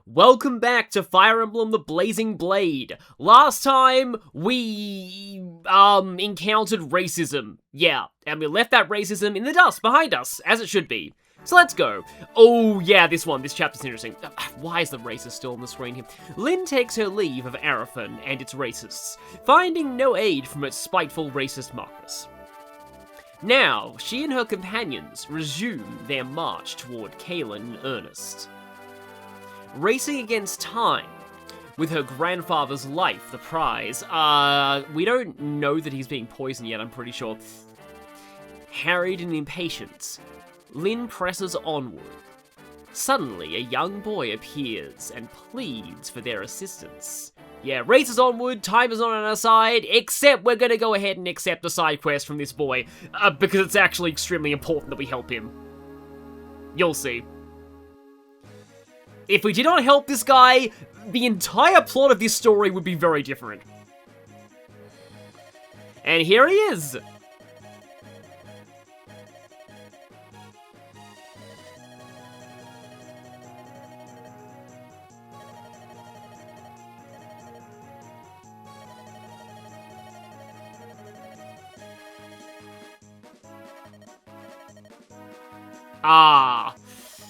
Welcome back to Fire Emblem the Blazing Blade. Last time, we, encountered racism. Yeah, and we left that racism in the dust behind us, as it should be. So let's go. Oh yeah, this chapter's interesting. Why is the racist still on the screen here? Lyn takes her leave of Araphen and its racists, finding no aid from its spiteful racist Marcus. Now, she and her companions resume their march toward Kalen in earnest. Racing against time, with her grandfather's life the prize. We don't know that he's being poisoned yet, I'm pretty sure. Harried and impatient, Lyn presses onward. Suddenly, a young boy appears and pleads for their assistance. Yeah, races onward, time is not on our side, except we're gonna go ahead and accept a side quest from this boy, because it's actually extremely important that we help him. You'll see. If we did not help this guy, the entire plot of this story would be very different. And here he is!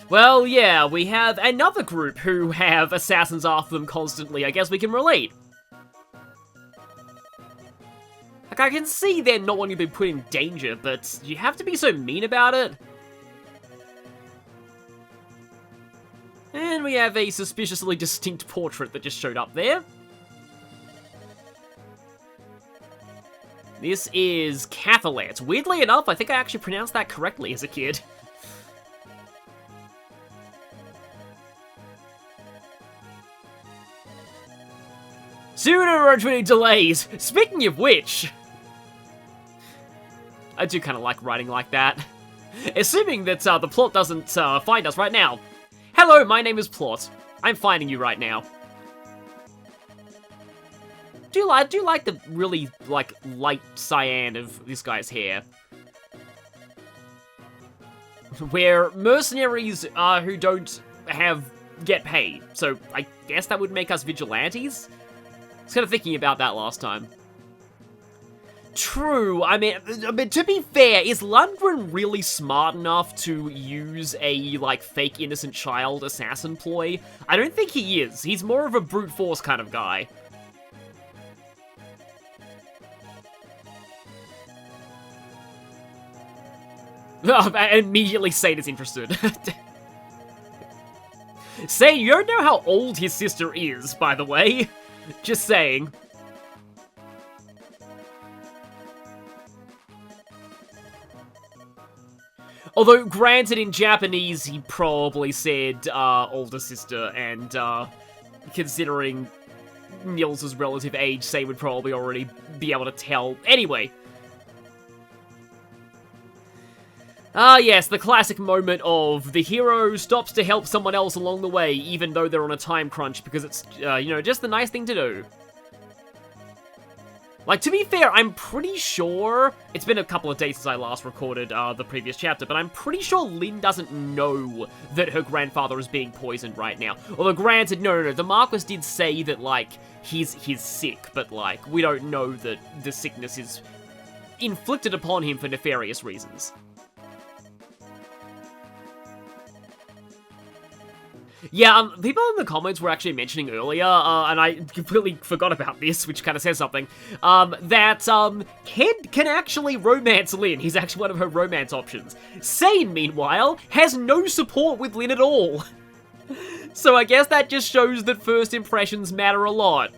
Well, yeah, we have another group who have assassins after them constantly. I guess we can relate. Like, I can see they're not wanting to be put in danger, but you have to be so mean about it. And we have a suspiciously distinct portrait that just showed up there. This is Cathalet. Weirdly enough, I think I actually pronounced that correctly as a kid. Sooner or too many delays. Speaking of which, I do kind of like writing like that. Assuming that the plot doesn't find us right now. Hello, my name is Plot. I'm finding you right now. Do you like the really light cyan of this guy's hair? We're mercenaries who don't get paid, so I guess that would make us vigilantes. I was kind of thinking about that last time. True, I mean, to be fair, is Lundagunden really smart enough to use a, fake innocent child assassin ploy? I don't think he is. He's more of a brute force kind of guy. Immediately Sane is interested. Sane, you don't know how old his sister is, by the way. Just saying. Although, granted, in Japanese, he probably said, older sister, and, considering Nils' relative age, Say would probably already be able to tell. Anyway. Yes, the classic moment of the hero stops to help someone else along the way, even though they're on a time crunch, because it's, just the nice thing to do. Like, to be fair, I'm pretty sure, it's been a couple of days since I last recorded, the previous chapter, but I'm pretty sure Lyn doesn't know that her grandfather is being poisoned right now. Although, granted, no, the Marquis did say that, he's sick, but, we don't know that the sickness is inflicted upon him for nefarious reasons. Yeah, people in the comments were actually mentioning earlier, and I completely forgot about this, which kind of says something, that, Kid can actually romance Lyn. He's actually one of her romance options. Sane, meanwhile, has no support with Lyn at all. So I guess that just shows that first impressions matter a lot.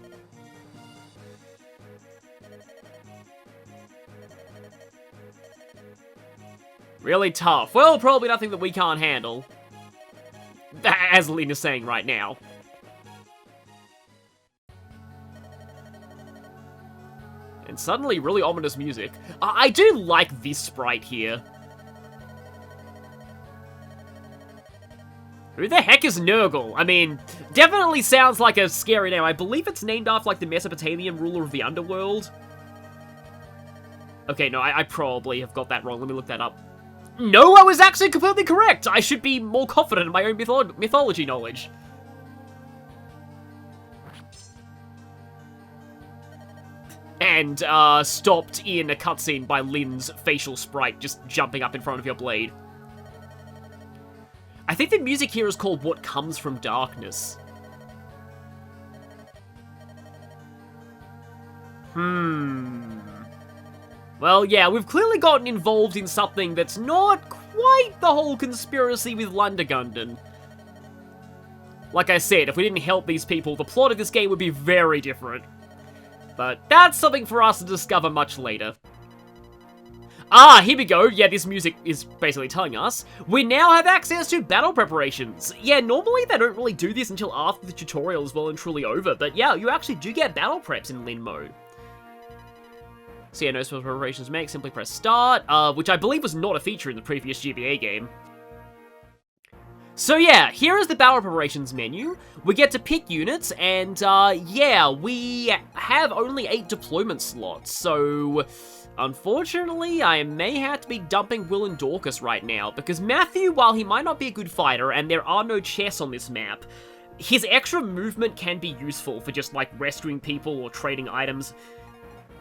Really tough. Well, probably nothing that we can't handle. As Lyn is saying right now. And suddenly, really ominous music. I do like this sprite here. Who the heck is Nurgle? I mean, definitely sounds like a scary name. I believe it's named after, the Mesopotamian ruler of the underworld. Okay, no, I probably have got that wrong. Let me look that up. No, I was actually completely correct! I should be more confident in my own mythology knowledge. and stopped in a cutscene by Lynn's facial sprite just jumping up in front of your blade. I think the music here is called What Comes from Darkness. Well, yeah, we've clearly gotten involved in something that's not quite the whole conspiracy with Lundagunden. Like I said, if we didn't help these people, the plot of this game would be very different. But that's something for us to discover much later. Ah, here we go. Yeah, this music is basically telling us we now have access to battle preparations. Yeah, normally they don't really do this until after the tutorial is well and truly over, but yeah, you actually do get battle preps in Lyn mode. So yeah, no special preparations make, simply press start, which I believe was not a feature in the previous GBA game. So yeah, here is the battle preparations menu. We get to pick units, and yeah, we have only 8 deployment slots, so unfortunately, I may have to be dumping Will and Dorcas right now, because Matthew, while he might not be a good fighter, and there are no chests on this map, his extra movement can be useful for just, like, rescuing people or trading items.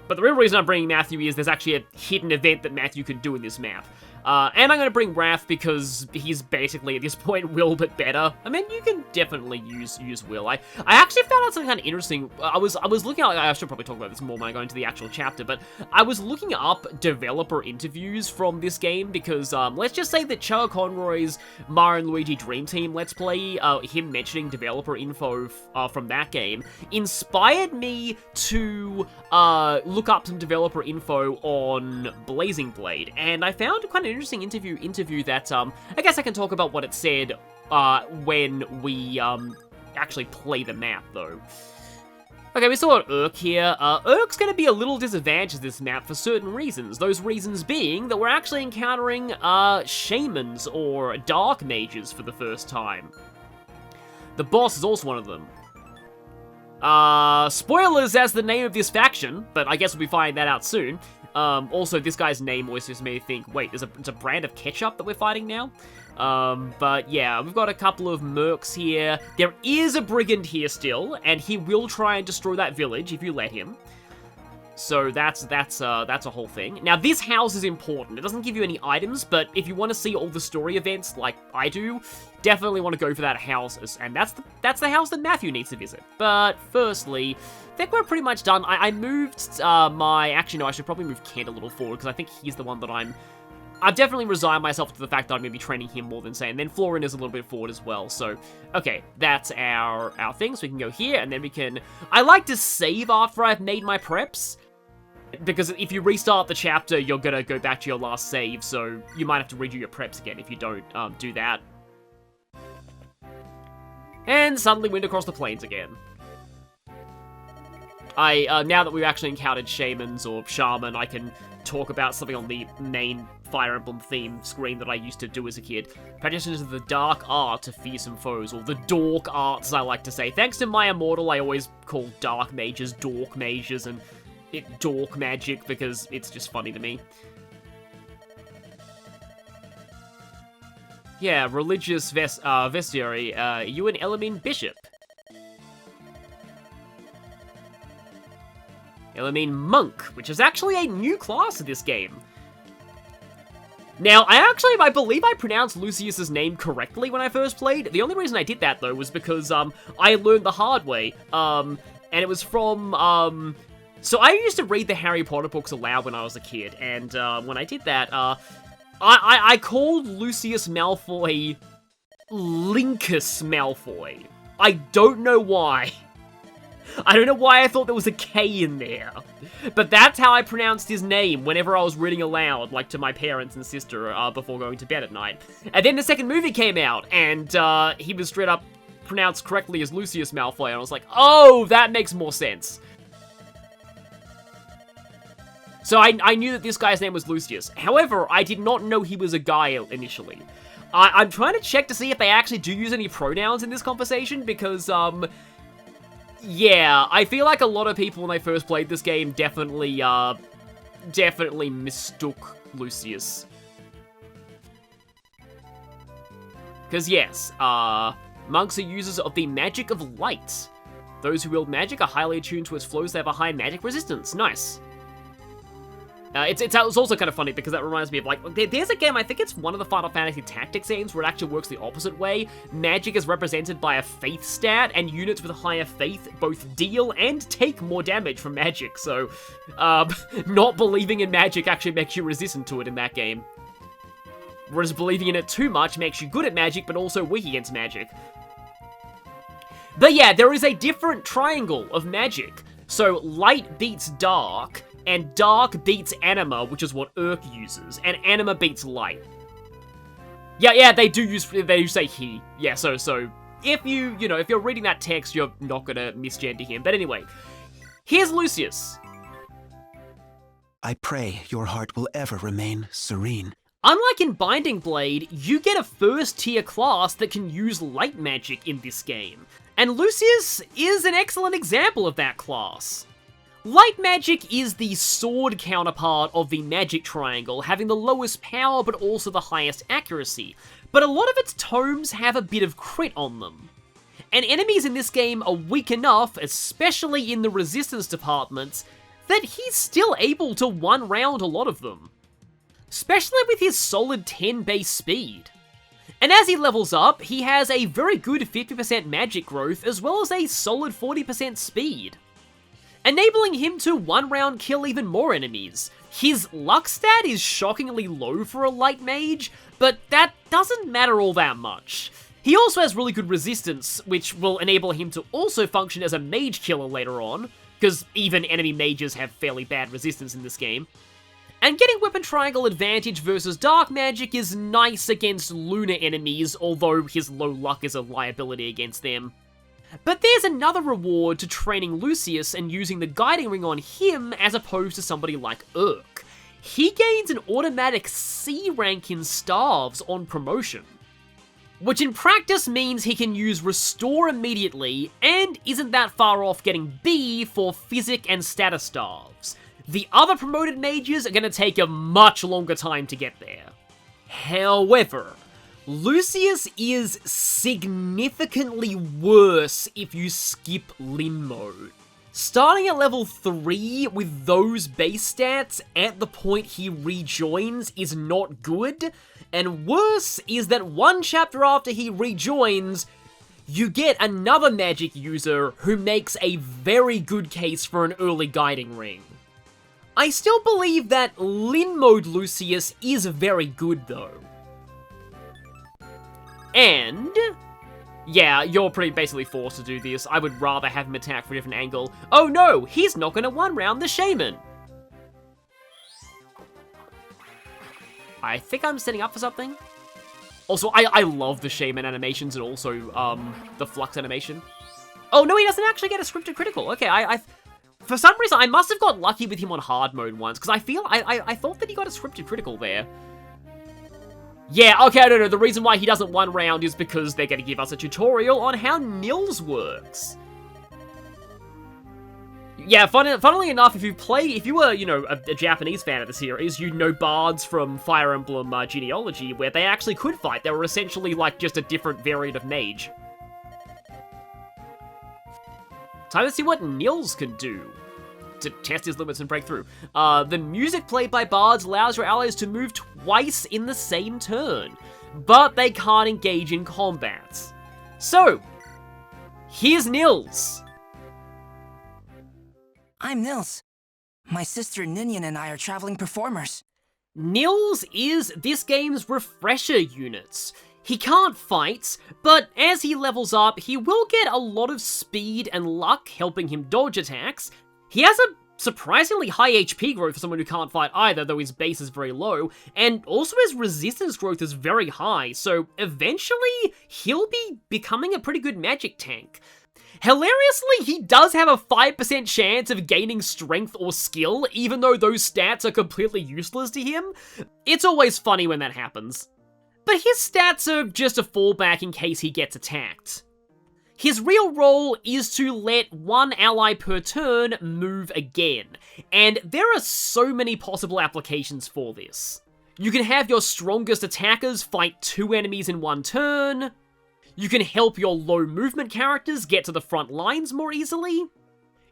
But the real reason I'm bringing Matthew is there's actually a hidden event that Matthew can do in this map. And I'm going to bring Raph because he's basically, at this point, Will, but better. I mean, you can definitely use Will. I actually found out something kind of interesting. I was looking at, I should probably talk about this more when I go into the actual chapter, but I was looking up developer interviews from this game because, let's just say that Chugga Conroy's Mario & Luigi Dream Team Let's Play, him mentioning developer info from that game, inspired me to look up some developer info on Blazing Blade, and I found quite an interesting interview that, I guess I can talk about what it said, when we, actually play the map, though. Okay, we still got Urk here. Urk's gonna be a little disadvantaged this map for certain reasons. Those reasons being that we're actually encountering, shamans or dark mages for the first time. The boss is also one of them. Spoilers as the name of this faction, but I guess we'll be finding that out soon. Also, this guy's name always just made me think, wait, it's a brand of ketchup that we're fighting now? But yeah, we've got a couple of mercs here. There is a brigand here still, and he will try and destroy that village if you let him. So that's a whole thing. Now, this house is important. It doesn't give you any items, but if you want to see all the story events like I do, definitely want to go for that house, and that's the house that Matthew needs to visit. But firstly, I think we're pretty much done. I moved actually no, I should probably move Kent a little forward, because I think he's the one that I've definitely resigned myself to the fact that I'm going to be training him more than say, and then Florin is a little bit forward as well, so, okay, that's our thing, so we can go here, and then we can, I like to save after I've made my preps, because if you restart the chapter, you're gonna go back to your last save, so you might have to redo your preps again if you don't do that. And suddenly wind across the plains again. Now that we've actually encountered shamans or shaman, I can talk about something on the main Fire Emblem theme screen that I used to do as a kid. Practitioners of the dark art of fearsome foes, or the dork arts, I like to say. Thanks to my immortal, I always call dark mages dork mages, and dork magic, because it's just funny to me. Yeah, religious vestiary, you an Elamine bishop. Elamine monk, which is actually a new class in this game. Now, I believe I pronounced Lucius's name correctly when I first played. The only reason I did that, though, was because, I learned the hard way, and it was from, so I used to read the Harry Potter books aloud when I was a kid, and, when I did that, I called Lucius Malfoy Linkus Malfoy. I don't know why. I don't know why I thought there was a K in there. But that's how I pronounced his name whenever I was reading aloud, like to my parents and sister, before going to bed at night. And then the second movie came out, and, he was straight up pronounced correctly as Lucius Malfoy, and I was like, oh, that makes more sense. So I knew that this guy's name was Lucius. However, I did not know he was a guy initially. I'm trying to check to see if they actually do use any pronouns in this conversation, because, yeah, I feel like a lot of people when they first played this game definitely mistook Lucius. Because yes, monks are users of the magic of light. Those who wield magic are highly attuned to its flows. They have a high magic resistance. Nice. It's also kind of funny because that reminds me of, like, there's a game, I think it's one of the Final Fantasy Tactics games where it actually works the opposite way. Magic is represented by a faith stat, and units with higher faith both deal and take more damage from magic, so, not believing in magic actually makes you resistant to it in that game. Whereas believing in it too much makes you good at magic, but also weak against magic. But yeah, there is a different triangle of magic. So, light beats dark, and dark beats anima, which is what Urk uses, and anima beats light. Yeah, they do say he. Yeah, so, if if you're reading that text, you're not gonna misgender him. But anyway, here's Lucius. I pray your heart will ever remain serene. Unlike in Binding Blade, you get a first-tier class that can use light magic in this game, and Lucius is an excellent example of that class. Light magic is the sword counterpart of the magic triangle, having the lowest power but also the highest accuracy, but a lot of its tomes have a bit of crit on them. And enemies in this game are weak enough, especially in the resistance departments, that he's still able to one-round a lot of them. Especially with his solid 10 base speed. And as he levels up, he has a very good 50% magic growth as well as a solid 40% speed, enabling him to one-round kill even more enemies. His luck stat is shockingly low for a light mage, but that doesn't matter all that much. He also has really good resistance, which will enable him to also function as a mage killer later on, because even enemy mages have fairly bad resistance in this game. And getting Weapon Triangle advantage versus Dark Magic is nice against Lunar enemies, although his low luck is a liability against them. But there's another reward to training Lucius and using the Guiding Ring on him as opposed to somebody like Urk. He gains an automatic C rank in Staves on promotion, which in practice means he can use Restore immediately and isn't that far off getting B for Physic and Status Staves. The other promoted mages are going to take a much longer time to get there. However, Lucius is significantly worse if you skip Lin mode. Starting at level 3 with those base stats at the point he rejoins is not good, and worse is that one chapter after he rejoins, you get another magic user who makes a very good case for an early Guiding Ring. I still believe that Lin mode Lucius is very good though. And yeah, you're pretty basically forced to do this. I would rather have him attack from a different angle. Oh no, he's not gonna one-round the Shaman. I think I'm setting up for something. Also, I love the Shaman animations and also the Flux animation. Oh no, he doesn't actually get a scripted critical. Okay, for some reason, I must have got lucky with him on hard mode once, because I thought that he got a scripted critical there. Yeah, okay, no, the reason why he doesn't one round is because they're going to give us a tutorial on how Nils works. Yeah, funnily enough, if you were, a Japanese fan of the series, you'd know bards from Fire Emblem Genealogy, where they actually could fight. They were essentially like just a different variant of mage. Time to see what Nils can do to test his limits and break through. The music played by bards allows your allies to move twice in the same turn, but they can't engage in combat. So, here's Nils. I'm Nils. My sister Ninian and I are traveling performers. Nils is this game's refresher unit. He can't fight, but as he levels up, he will get a lot of speed and luck, helping him dodge attacks. He has a surprisingly high HP growth for someone who can't fight either, though his base is very low, and also his resistance growth is very high, so eventually he'll be becoming a pretty good magic tank. Hilariously, he does have a 5% chance of gaining strength or skill, even though those stats are completely useless to him. It's always funny when that happens. But his stats are just a fallback in case he gets attacked. His real role is to let one ally per turn move again, and there are so many possible applications for this. You can have your strongest attackers fight 2 enemies in one turn. You can help your low movement characters get to the front lines more easily.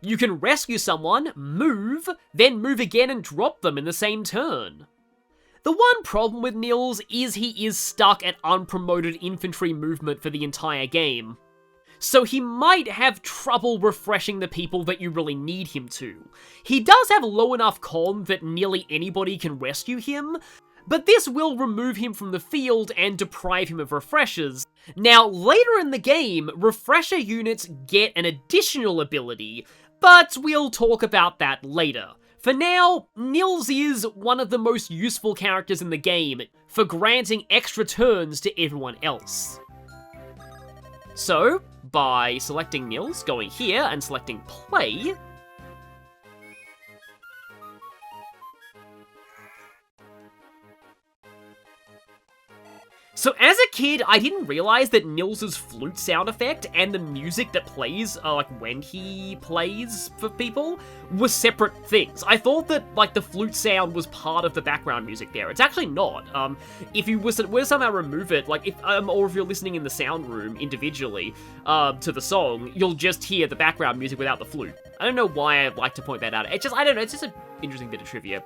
You can rescue someone, move, then move again and drop them in the same turn. The one problem with Nils is he is stuck at unpromoted infantry movement for the entire game. So he might have trouble refreshing the people that you really need him to. He does have low enough con that nearly anybody can rescue him, but this will remove him from the field and deprive him of refreshers. Now, later in the game, refresher units get an additional ability, but we'll talk about that later. For now, Nils is one of the most useful characters in the game for granting extra turns to everyone else. So, by selecting Nils, going here and selecting play, so as a kid, I didn't realize that Nils's flute sound effect and the music that plays, like when he plays for people, were separate things. I thought that, like, the flute sound was part of the background music there. It's actually not. If you were to somehow remove it, like, or if you're listening in the sound room individually, to the song, you'll just hear the background music without the flute. I don't know why I'd like to point that out. It's just, I don't know, it's just an interesting bit of trivia.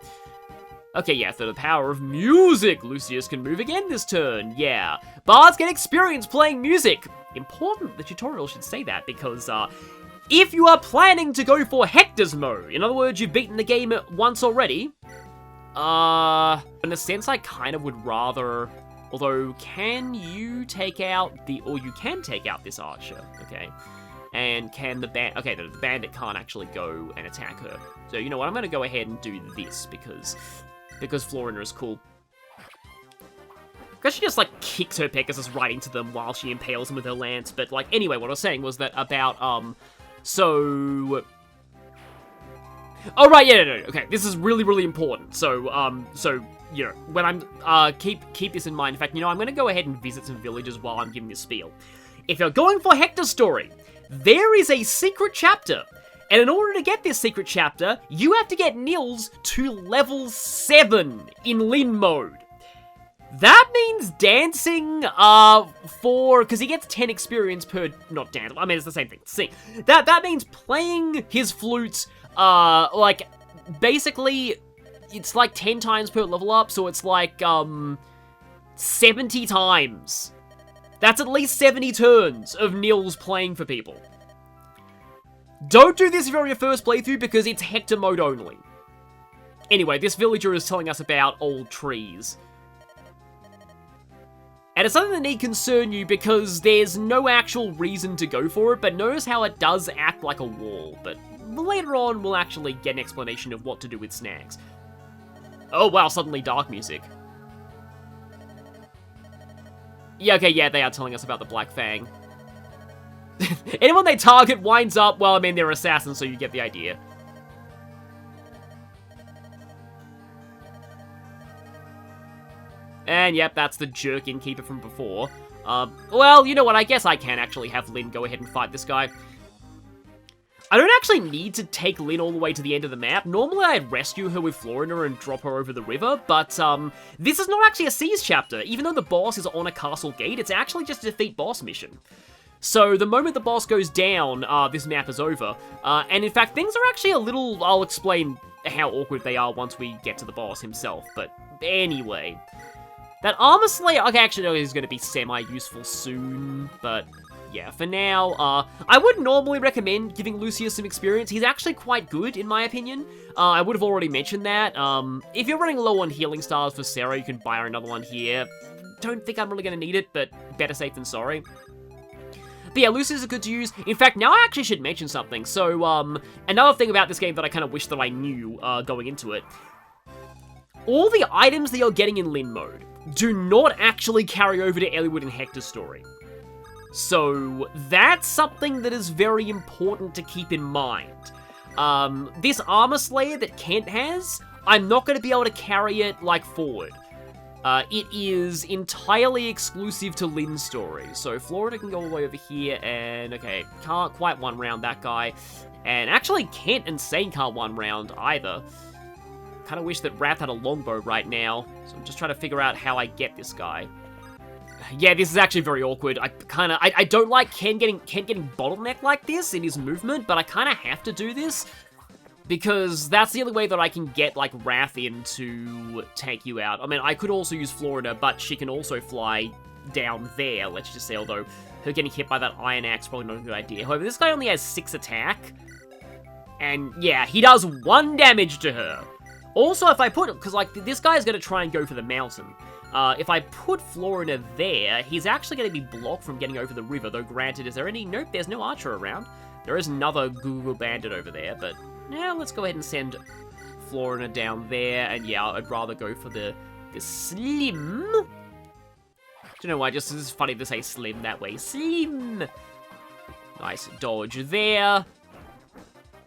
Okay, yeah, through the power of music, Lucius can move again this turn, yeah. Bards get experience playing music. Important, the tutorial should say that, because, if you are planning to go for Hector's mode, in other words, you've beaten the game once already, in a sense, I kind of would rather, although, can you take out you can take out this archer, okay. And can the the bandit can't actually go and attack her. So, you know what, I'm gonna go ahead and do this, because Florina is cool. Because she just, like, kicks her Pegasus right into them while she impales them with her lance. But, like, anyway, what I was saying was that about, so... Oh, right, yeah, no, okay, this is really, really important. So, you know, when I'm, keep this in mind. In fact, you know, I'm gonna go ahead and visit some villages while I'm giving this spiel. If you're going for Hector's story, there is a secret chapter. And in order to get this secret chapter, you have to get Nils to level 7 in Lin mode. That means dancing, because he gets 10 experience per, not dance, I mean, it's the same thing, see. That means playing his flute, like, basically, it's like 10 times per level up, so it's like, 70 times. That's at least 70 turns of Nils playing for people. Don't do this if you're on your first playthrough, because it's Hector mode only. Anyway, this villager is telling us about old trees. And it's something that need concern you, because there's no actual reason to go for it, but notice how it does act like a wall. But later on, we'll actually get an explanation of what to do with snags. Oh wow, suddenly dark music. Yeah, okay, yeah, they are telling us about the Black Fang. Anyone they target winds up, well, I mean, they're assassins, so you get the idea. And yep, that's the jerk innkeeper from before. Well, you know what, I guess I can actually have Lyn go ahead and fight this guy. I don't actually need to take Lyn all the way to the end of the map. Normally I'd rescue her with Florina and drop her over the river, but this is not actually a siege chapter. Even though the boss is on a castle gate, it's actually just a defeat boss mission. So the moment the boss goes down, this map is over. And in fact, things are actually a little... I'll explain how awkward they are once we get to the boss himself. But anyway, that Armor Slayer... Okay, actually, no, he's going to be semi-useful soon. But yeah, for now, I would normally recommend giving Lucius some experience. He's actually quite good, in my opinion. I would have already mentioned that. If you're running low on healing stars for Sarah, you can buy her another one here. Don't think I'm really going to need it, but better safe than sorry. But yeah, Lucius is good to use. In fact, now I actually should mention something. So, another thing about this game that I kind of wish that I knew, going into it. All the items that you're getting in Lyn mode do not actually carry over to Eliwood and Hector's story. So, that's something that is very important to keep in mind. This Armor Slayer that Kent has, I'm not going to be able to carry it, like, forward. It is entirely exclusive to Lyn's story. So Florida can go all the way over here, and okay, can't quite one-round that guy. And actually, Kent and Sane can't one-round either. Kind of wish that Wrath had a longbow right now, so I'm just trying to figure out how I get this guy. Yeah, this is actually very awkward. I don't like Ken getting bottlenecked like this in his movement, but I kind of have to do this because that's the only way that I can get, like, Wrath in to take you out. I mean, I could also use Florida, but she can also fly down there, let's just say, although her getting hit by that Iron Axe probably not a good idea. However, this guy only has 6 attack, and yeah, he does 1 damage to her. Also, if I put, because, like, this guy's going to try and go for the mountain. If I put Florina there, he's actually going to be blocked from getting over the river, though granted, is there any? Nope, there's no archer around. There is another Google Bandit over there, but yeah, let's go ahead and send Florina down there, and yeah, I'd rather go for the Slim. Do you know why? Just this is funny to say Slim that way. Slim! Nice dodge there.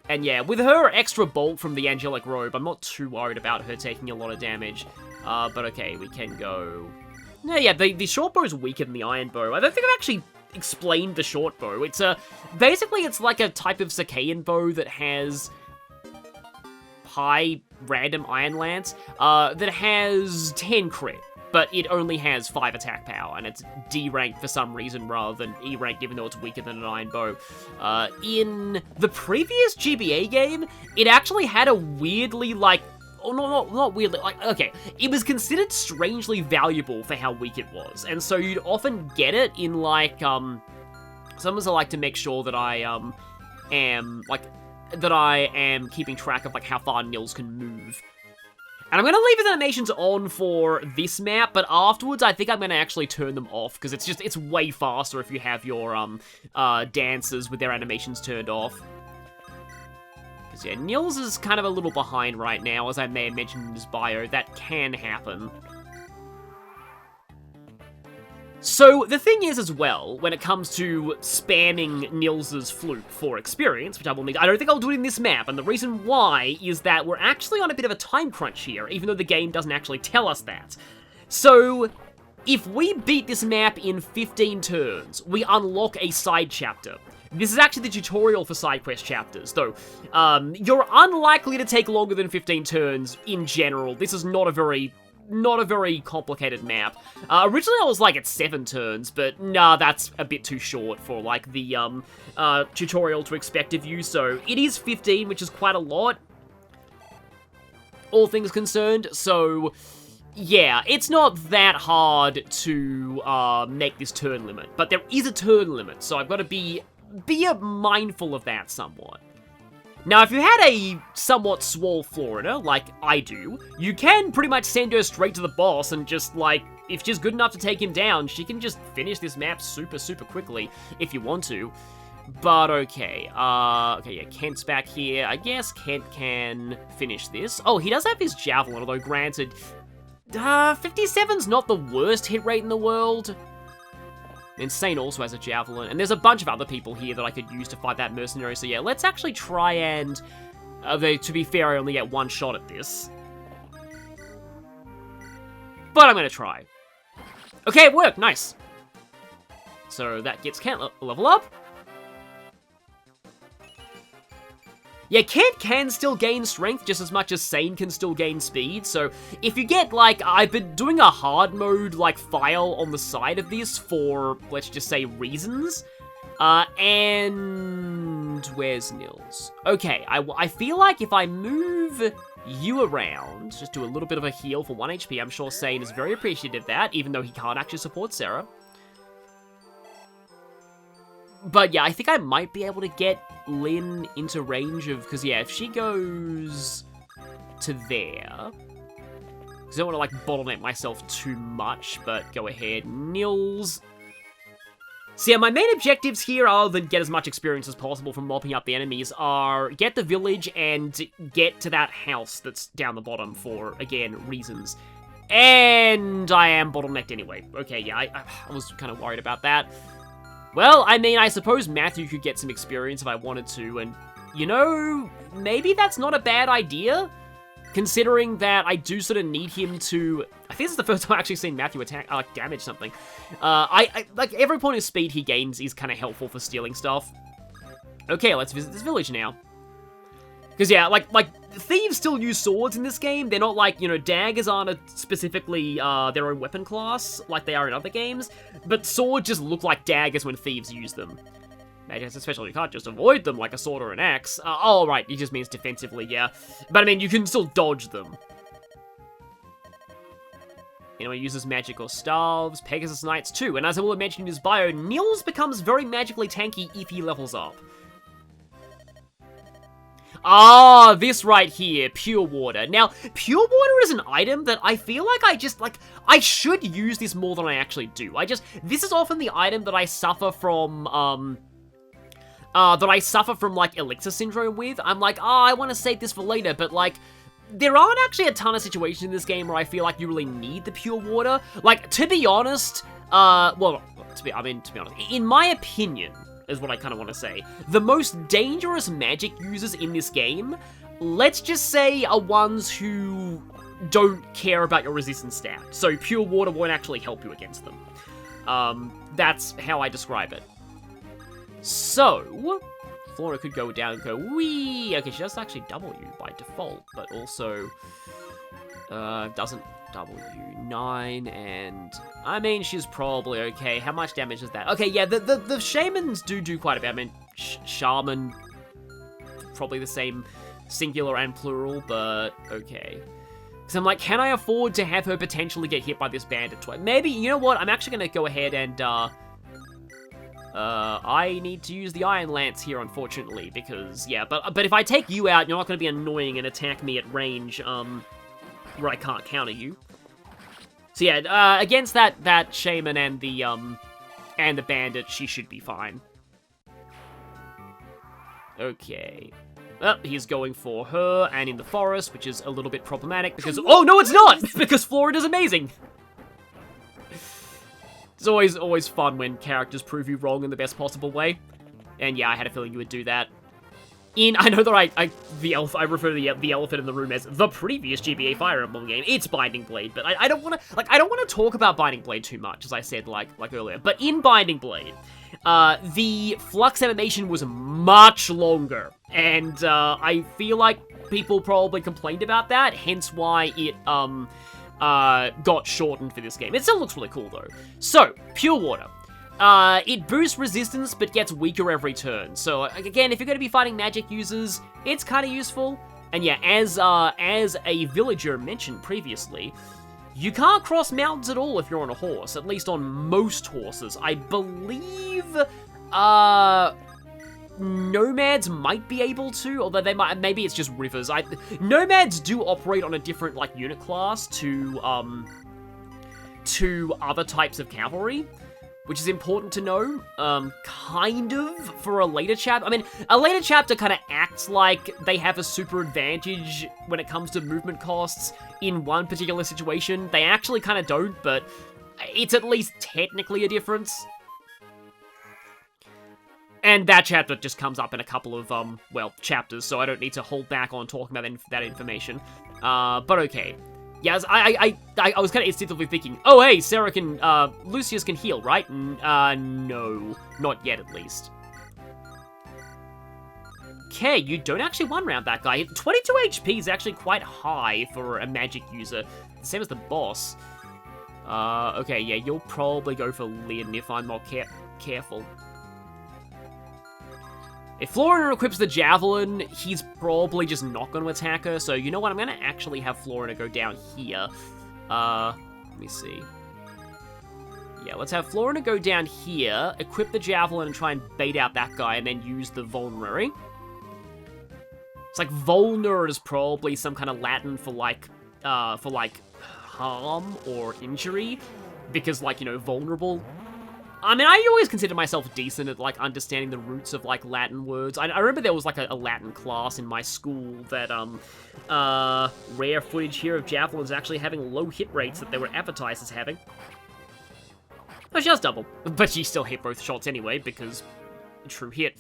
And yeah, with her extra bolt from the Angelic Robe, I'm not too worried about her taking a lot of damage. But okay, we can go... No, yeah, the short bow is weaker than the iron bow. I don't think I've actually explained the short bow. It's basically, it's like a type of Sacaean bow that has high random iron lance, that has 10 crit, but it only has 5 attack power, and it's D ranked for some reason rather than E ranked, even though it's weaker than an iron bow. In the previous GBA game, it actually had a weirdly, like, oh, not weirdly, like, okay, it was considered strangely valuable for how weak it was, and so you'd often get it in, like, sometimes I like to make sure that I, am keeping track of, like, how far Nils can move. And I'm going to leave his animations on for this map, but afterwards I think I'm going to actually turn them off, because it's way faster if you have your, dancers with their animations turned off. Because, yeah, Nils is kind of a little behind right now, as I may have mentioned in his bio. That can happen. So, the thing is as well, when it comes to spamming Nils's flute for experience, which I will need, I don't think I'll do it in this map, and the reason why is that we're actually on a bit of a time crunch here, even though the game doesn't actually tell us that. So, if we beat this map in 15 turns, we unlock a side chapter. This is actually the tutorial for side quest chapters, though you're unlikely to take longer than 15 turns in general. This is not a very complicated map. Originally I was like at 7 turns, but nah, that's a bit too short for like the tutorial to expect of you, so it is 15, which is quite a lot, all things concerned, so yeah, it's not that hard to make this turn limit, but there is a turn limit, so I've got to be mindful of that somewhat. Now, if you had a somewhat swole Florida, like I do, you can pretty much send her straight to the boss and just, like, if she's good enough to take him down, she can just finish this map super quickly if you want to. But okay, okay, yeah, Kent's back here. I guess Kent can finish this. Oh, he does have his javelin, although granted, 57's not the worst hit rate in the world. Insane also has a javelin, and there's a bunch of other people here that I could use to fight that mercenary, so yeah, let's actually try and, to be fair, I only get 1 shot at this. But I'm gonna try. Okay, it worked, nice. So that gets Kent level up. Yeah, Kent can still gain strength just as much as Sane can still gain speed, so if you get, like, I've been doing a hard mode, like, file on the side of this for, let's just say, reasons, and where's Nils? Okay, I feel like if I move you around, just do a little bit of a heal for 1 HP, I'm sure Sane is very appreciative of that, even though he can't actually support Sarah. But yeah, I think I might be able to get Lynn into range of, because yeah, if she goes to there, because I don't want to like bottleneck myself too much, but go ahead, Nils. So yeah, my main objectives here, other than get as much experience as possible from mopping up the enemies, are get the village and get to that house that's down the bottom for, again, reasons. And I am bottlenecked anyway. Okay, yeah, I was kind of worried about that. Well, I mean, I suppose Matthew could get some experience if I wanted to, and, you know, maybe that's not a bad idea, considering that I do sort of need him to... I think this is the first time I've actually seen Matthew attack, damage something. Like, every point of speed he gains is kind of helpful for stealing stuff. Okay, let's visit this village now. Because, yeah, like, thieves still use swords in this game. They're not like, you know, daggers aren't specifically their own weapon class like they are in other games. But swords just look like daggers when thieves use them. Magic especially, you can't just avoid them like a sword or an axe. Oh, right, it just means defensively, yeah. But, I mean, you can still dodge them. Anyone uses magic or staves, Pegasus Knights too, and as I will have mentioned in his bio, Nils becomes very magically tanky if he levels up. Ah, this right here, Pure Water. Now, Pure Water is an item that I feel like I should use this more than I actually do. This is often the item that I suffer from, like, Elixir Syndrome with. I'm like, I want to save this for later, but, like, there aren't actually a ton of situations in this game where I feel like you really need the Pure Water. Like, to be honest, to be honest, in my opinion, is what I kind of want to say, the most dangerous magic users in this game, let's just say, are ones who don't care about your resistance stat. So Pure Water won't actually help you against them. That's how I describe it. So, Flora could go down and go, wee! Okay, she does actually double you by default, but also, doesn't double you. 9, and, I mean, she's probably okay. How much damage is that? Okay, yeah, the shamans do quite a bit. I mean, shaman, probably the same singular and plural, but okay. Because I'm like, can I afford to have her potentially get hit by this bandit twice? Maybe, you know what, I'm actually going to go ahead and, I need to use the Iron Lance here, unfortunately, because, yeah, but if I take you out, you're not going to be annoying and attack me at range, where I can't counter you. So yeah, against that shaman and the bandit, she should be fine. Okay. He's going for her and in the forest, which is a little bit problematic because, oh no it's not! Because Florida's amazing! It's always fun when characters prove you wrong in the best possible way. And yeah, I had a feeling you would do that. I know that I refer to the elephant in the room as the previous GBA Fire Emblem game. It's Binding Blade, but I don't want to talk about Binding Blade too much, as I said like earlier. But in Binding Blade, the flux animation was much longer, and I feel like people probably complained about that. Hence why it got shortened for this game. It still looks really cool though. So, Pure Water. It boosts resistance, but gets weaker every turn. So, again, if you're going to be fighting magic users, it's kind of useful. And yeah, as a villager mentioned previously, you can't cross mountains at all if you're on a horse, at least on most horses. I believe, nomads might be able to, although they might, maybe it's just rivers. Nomads do operate on a different, like, unit class to other types of cavalry, which is important to know, kind of, for a later chapter. I mean, a later chapter kind of acts like they have a super advantage when it comes to movement costs in one particular situation. They actually kind of don't, but it's at least technically a difference. And that chapter just comes up in a couple of, chapters, so I don't need to hold back on talking about that information. But okay. Yes, I was kind of instinctively thinking, oh, hey, Lucius can heal, right? No. Not yet, at least. Okay, you don't actually one-round that guy. 22 HP is actually quite high for a magic user. Same as the boss. Okay, yeah, you'll probably go for Lyn if I'm not careful. If Florina equips the Javelin, he's probably just not going to attack her, so you know what, I'm going to actually have Florina go down here. Let me see. Yeah, let's have Florina go down here, equip the Javelin and try and bait out that guy, and then use the Vulnerary. It's like, Vulner is probably some kind of Latin for harm or injury, because, like, you know, vulnerable. I mean, I always consider myself decent at, like, understanding the roots of, like, Latin words. I remember there was, like, a Latin class in my school that, rare footage here of Javelins actually having low hit rates that they were advertised as having. Oh, she does double, but she still hit both shots anyway, because true hit.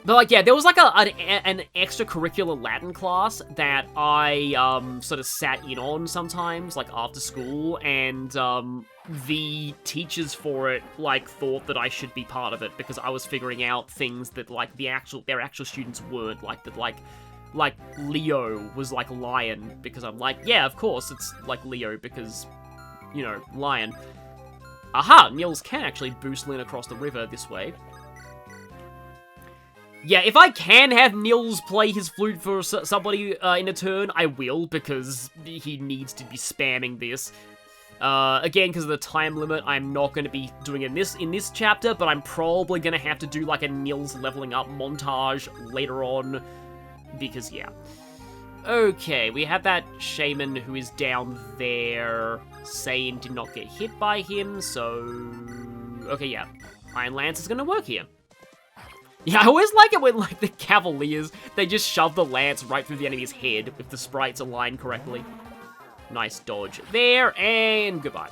But, like, yeah, there was, like, an extracurricular Latin class that I, sort of sat in on sometimes, like, after school, and, the teachers for it, like, thought that I should be part of it, because I was figuring out things that, like, their actual students weren't, like, that, like, like, Leo was, like, lion, because I'm like, yeah, of course, it's, like, Leo, because, you know, lion. Aha! Nils can actually boost Lyn across the river this way. Yeah, if I can have Nils play his flute for somebody in a turn, I will, because he needs to be spamming this. Again, because of the time limit, I'm not going to be doing it in this chapter, but I'm probably going to have to do, like, a Nils leveling up montage later on, because, yeah. Okay, we have that shaman who is down there. Sane did not get hit by him, so... Okay, yeah. Iron Lance is going to work here. Yeah, I always like it when, like, the Cavaliers, they just shove the lance right through the enemy's head if the sprites align correctly. Nice dodge there, and goodbye.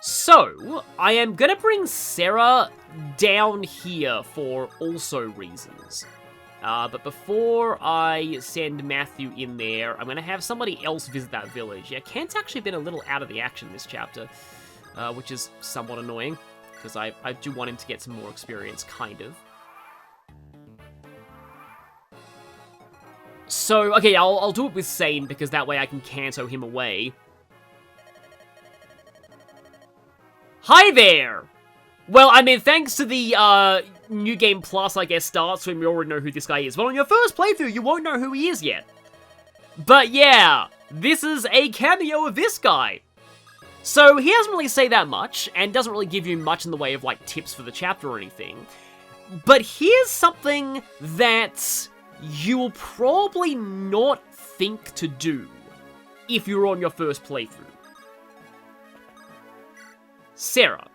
So, I am gonna bring Sarah down here for also reasons. But before I send Matthew in there, I'm gonna have somebody else visit that village. Yeah, Kent's actually been a little out of the action this chapter, which is somewhat annoying, because I do want him to get some more experience, kind of. So, okay, I'll do it with Sane, because that way I can Kanto him away. Hi there! Well, I mean, thanks to the, New Game Plus, I guess, starts when we already know who this guy is. But on your first playthrough, you won't know who he is yet. But yeah, this is a cameo of this guy. So, he doesn't really say that much, and doesn't really give you much in the way of, like, tips for the chapter or anything. But here's something that you will probably not think to do if you're on your first playthrough. Sarah.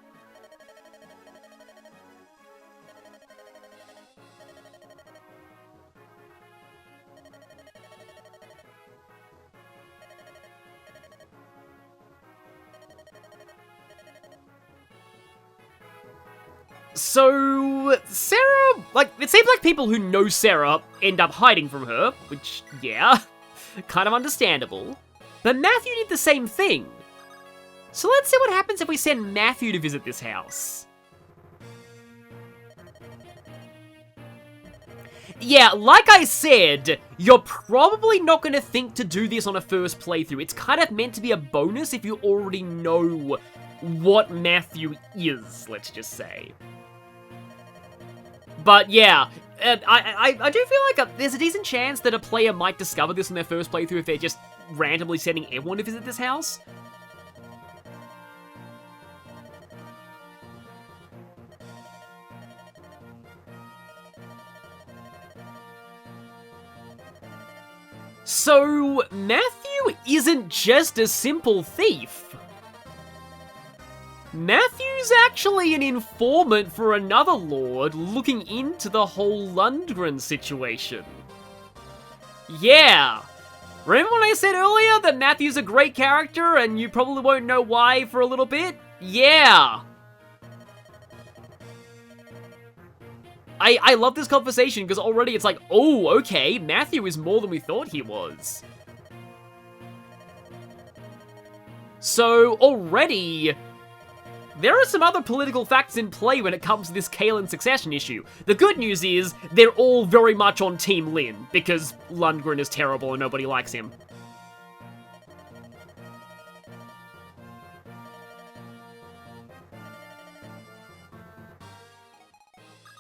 So, Sarah, like, it seems like people who know Sarah end up hiding from her, which, yeah, kind of understandable. But Matthew did the same thing. So let's see what happens if we send Matthew to visit this house. Yeah, like I said, you're probably not going to think to do this on a first playthrough. It's kind of meant to be a bonus if you already know what Matthew is, let's just say. But yeah, I do feel like there's a decent chance that a player might discover this in their first playthrough if they're just randomly sending everyone to visit this house. So, Matthew isn't just a simple thief. Matthew's actually an informant for another lord looking into the whole Lundagunden situation. Yeah. Remember when I said earlier that Matthew's a great character and you probably won't know why for a little bit? Yeah. I love this conversation because already it's like, oh, okay, Matthew is more than we thought he was. So, already, there are some other political facts in play when it comes to this Kaelin succession issue. The good news is, they're all very much on Team Lyn, because Lundagunden is terrible and nobody likes him.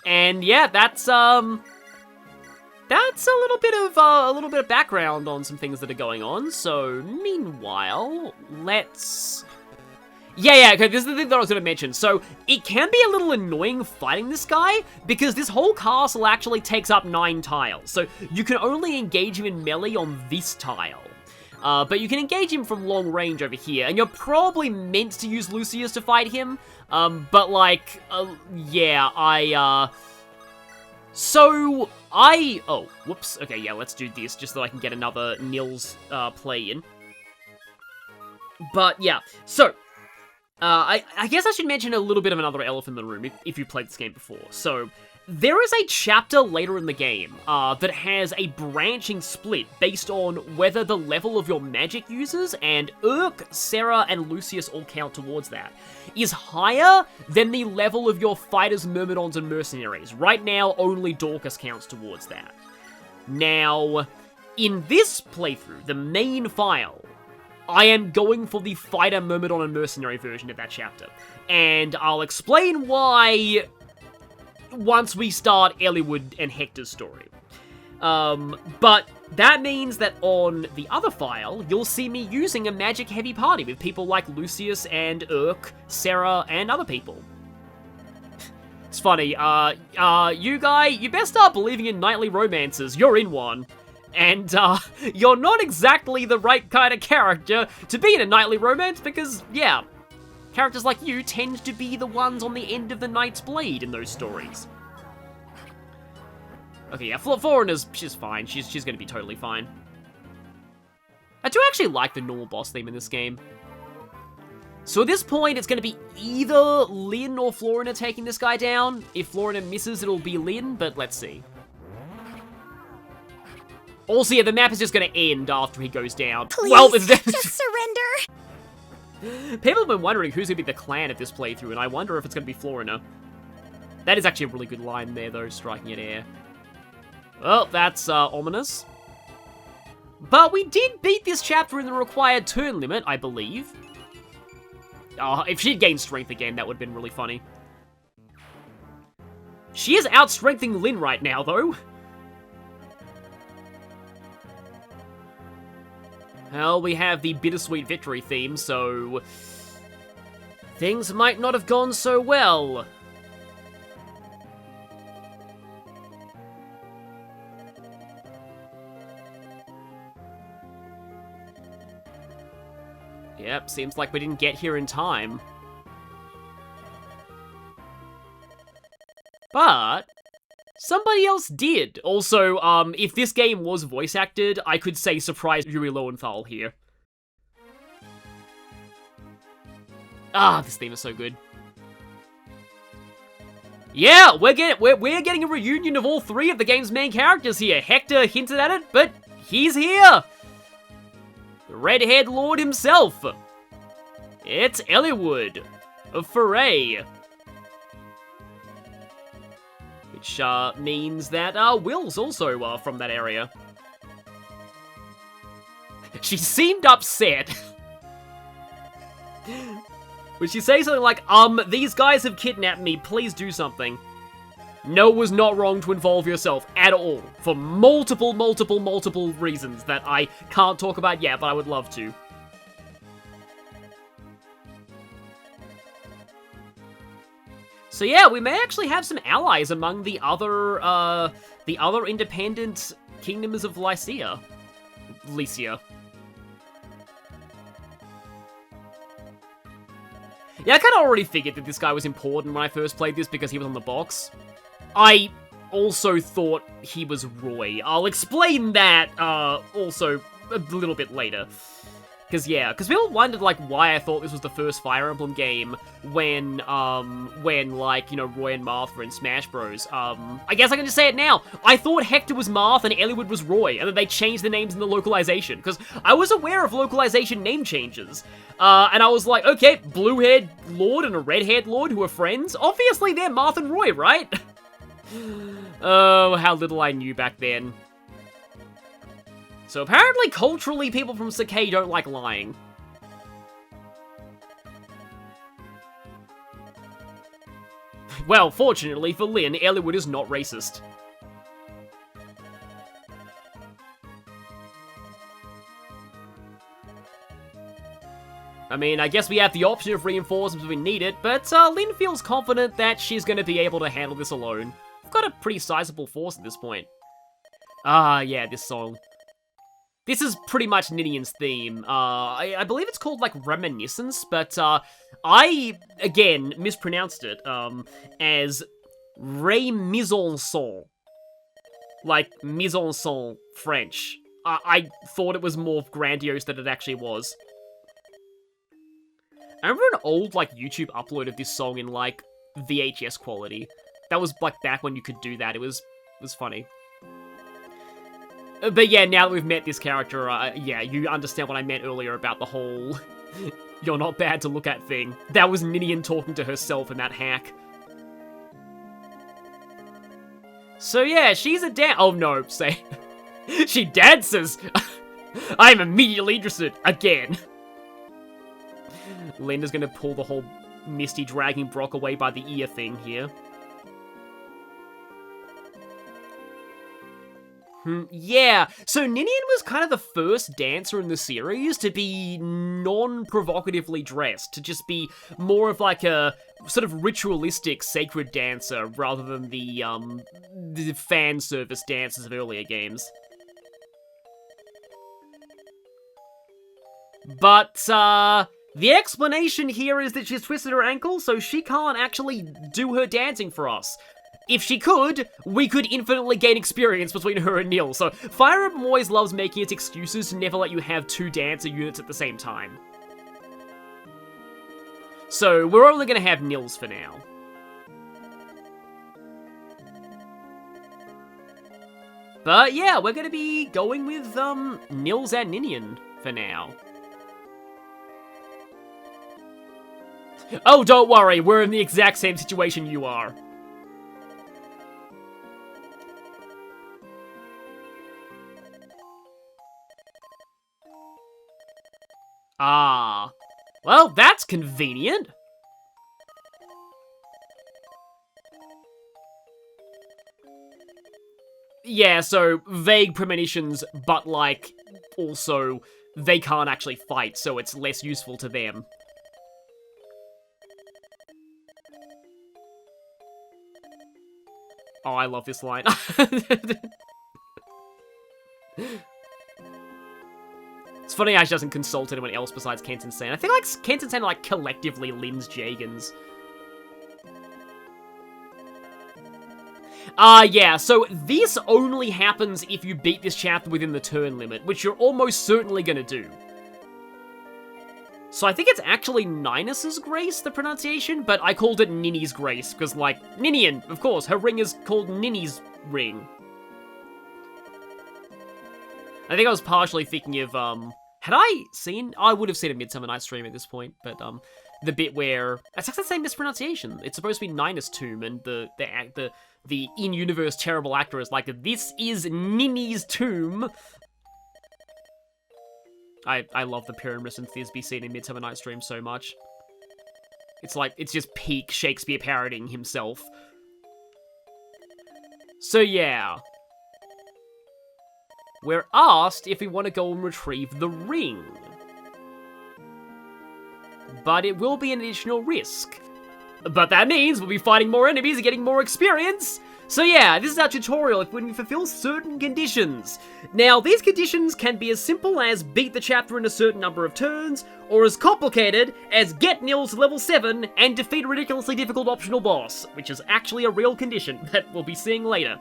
And yeah, that's a little bit of background on some things that are going on. So meanwhile, let's... Yeah, okay, this is the thing that I was going to mention. So, it can be a little annoying fighting this guy, because this whole castle actually takes up 9 tiles. So, you can only engage him in melee on this tile. But you can engage him from long range over here, and you're probably meant to use Lucius to fight him. But like, yeah, oh, whoops, okay, yeah, let's do this, just so I can get another Nils, play in. But, yeah, so, I guess I should mention a little bit of another elephant in the room, if you played this game before. So, There is a chapter later in the game that has a branching split based on whether the level of your magic users, and Urk, Sarah, and Lucius all count towards that, is higher than the level of your fighters, myrmidons, and mercenaries. Right now, only Dorcas counts towards that. Now, in this playthrough, the main file, I am going for the fighter, myrmidon, and mercenary version of that chapter. And I'll explain why once we start Eliwood and Hector's story. But that means that on the other file, you'll see me using a magic-heavy party with people like Lucius and Urk, Sarah, and other people. It's funny, you best start believing in knightly romances. You're in one. And, you're not exactly the right kind of character to be in a knightly romance because, yeah, characters like you tend to be the ones on the end of the knight's blade in those stories. Okay, yeah, Florina's, she's fine. She's gonna be totally fine. I do actually like the normal boss theme in this game. So at this point, it's gonna be either Lyn or Florina taking this guy down. If Florina misses, it'll be Lyn, but let's see. Also, yeah, the map is just gonna end after he goes down. Please, well, just surrender. People have been wondering who's gonna be the clan of this playthrough, and I wonder if it's gonna be Florina. That is actually a really good line there, though, striking at air. Well, that's ominous. But we did beat this chapter in the required turn limit, I believe. Oh, if she'd gained strength again, that would have been really funny. She is outstrengthening Lyn right now, though. Well, we have the bittersweet victory theme, so things might not have gone so well. Yep, seems like we didn't get here in time. But somebody else did. Also, if this game was voice acted, I could say surprise Yuri Lowenthal here. Ah, this theme is so good. Yeah, we're getting a reunion of all three of the game's main characters here. Hector hinted at it, but he's here. The red-haired lord himself. It's Eliwood of Foray. Which means that Will's also from that area. She seemed upset. Would she say something like, these guys have kidnapped me, please do something? No, it was not wrong to involve yourself at all, for multiple reasons that I can't talk about yet, but I would love to. So yeah, we may actually have some allies among the other independent kingdoms of Lycia. Yeah, I kind of already figured that this guy was important when I first played this because he was on the box. I also thought he was Roy. I'll explain that also a little bit later. Because people wondered, like, why I thought this was the first Fire Emblem game when like, you know, Roy and Marth were in Smash Bros. I guess I can just say it now. I thought Hector was Marth and Eliwood was Roy, and then they changed the names in the localization, because I was aware of localization name changes. And I was like, okay, blue-haired lord and a red-haired lord who are friends? Obviously they're Marth and Roy, right? Oh, how little I knew back then. So apparently, culturally, people from Sakai don't like lying. Well, fortunately for Lyn, Eliwood is not racist. I mean, I guess we have the option of reinforcements if we need it, but Lyn feels confident that she's going to be able to handle this alone. We've got a pretty sizable force at this point. Ah, yeah, this song. This is pretty much Ninian's theme. I believe it's called, like, Reminiscence, but I, again, mispronounced it as Mise-en-Son. Like, mise-en-son French. I thought it was more grandiose than it actually was. I remember an old, like, YouTube upload of this song in, like, VHS quality. That was, like, back when you could do that. It was funny. But yeah, now that we've met this character, yeah, you understand what I meant earlier about the whole you're not bad to look at thing. That was Ninian talking to herself in that hack. So yeah, she's a oh no, say, she dances! I'm immediately interested, again. Linda's gonna pull the whole Misty dragging Brock away by the ear thing here. Yeah, so Ninian was kind of the first dancer in the series to be non-provocatively dressed, to just be more of like a sort of ritualistic sacred dancer rather than the fan service dances of earlier games. But, the explanation here is that she's twisted her ankle, so she can't actually do her dancing for us. If she could, we could infinitely gain experience between her and Nils. So Fire Emblem always loves making its excuses to never let you have two dancer units at the same time. So we're only going to have Nils for now. But yeah, we're going to be going with Nils and Ninian for now. Oh, don't worry, we're in the exact same situation you are. Ah, well, that's convenient. Yeah, so vague premonitions, but like, also, they can't actually fight, so it's less useful to them. Oh, I love this line. It's funny how she doesn't consult anyone else besides Kent and Sen. I think like Kent and Sen are like collectively Lynn's Jagans. Yeah, so this only happens if you beat this chapter within the turn limit, which you're almost certainly gonna do. So I think it's actually Ninus's Grace, the pronunciation, but I called it Ninny's Grace, because, like, Ninian, of course, her ring is called Ninny's Ring. I think I was partially thinking of, had I seen, I would have seen a Midsummer Night's Dream at this point, but, the bit where, it's actually the same mispronunciation. It's supposed to be Ninus' tomb, and the in-universe terrible actor is like, this is Ninny's tomb. I love the Pyramus and Thisbe scene in Midsummer Night's Dream so much. It's like, it's just peak Shakespeare parodying himself. So yeah. We're asked if we want to go and retrieve the ring. But it will be an additional risk. But that means we'll be fighting more enemies and getting more experience. So yeah, this is our tutorial when we fulfill certain conditions. Now, these conditions can be as simple as beat the chapter in a certain number of turns, or as complicated as get Nils to level 7 and defeat a ridiculously difficult optional boss, which is actually a real condition that we'll be seeing later.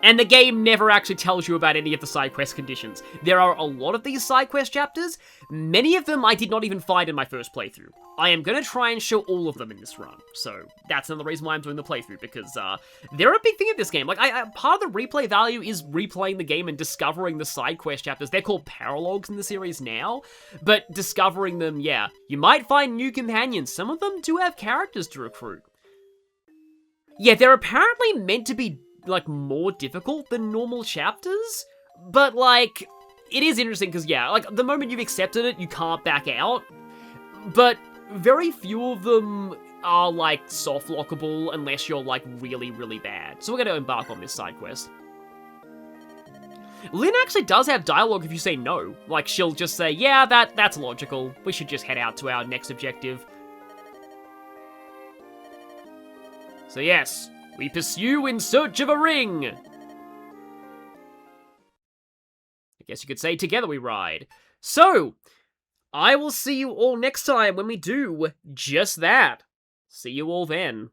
And the game never actually tells you about any of the side quest conditions. There are a lot of these side quest chapters. Many of them I did not even find in my first playthrough. I am going to try and show all of them in this run. So that's another reason why I'm doing the playthrough, because they're a big thing of this game. Like, part of the replay value is replaying the game and discovering the side quest chapters. They're called paralogs in the series now, but discovering them, yeah. You might find new companions. Some of them do have characters to recruit. Yeah, they're apparently meant to be like more difficult than normal chapters, but like it is interesting because yeah, like the moment you've accepted it, you can't back out. But very few of them are like soft lockable unless you're like really, really bad. So we're going to embark on this side quest. Lynn actually does have dialogue if you say no. Like she'll just say, yeah, that's logical. We should just head out to our next objective. So yes, we pursue in search of a ring. I guess you could say together we ride. So, I will see you all next time when we do just that. See you all then.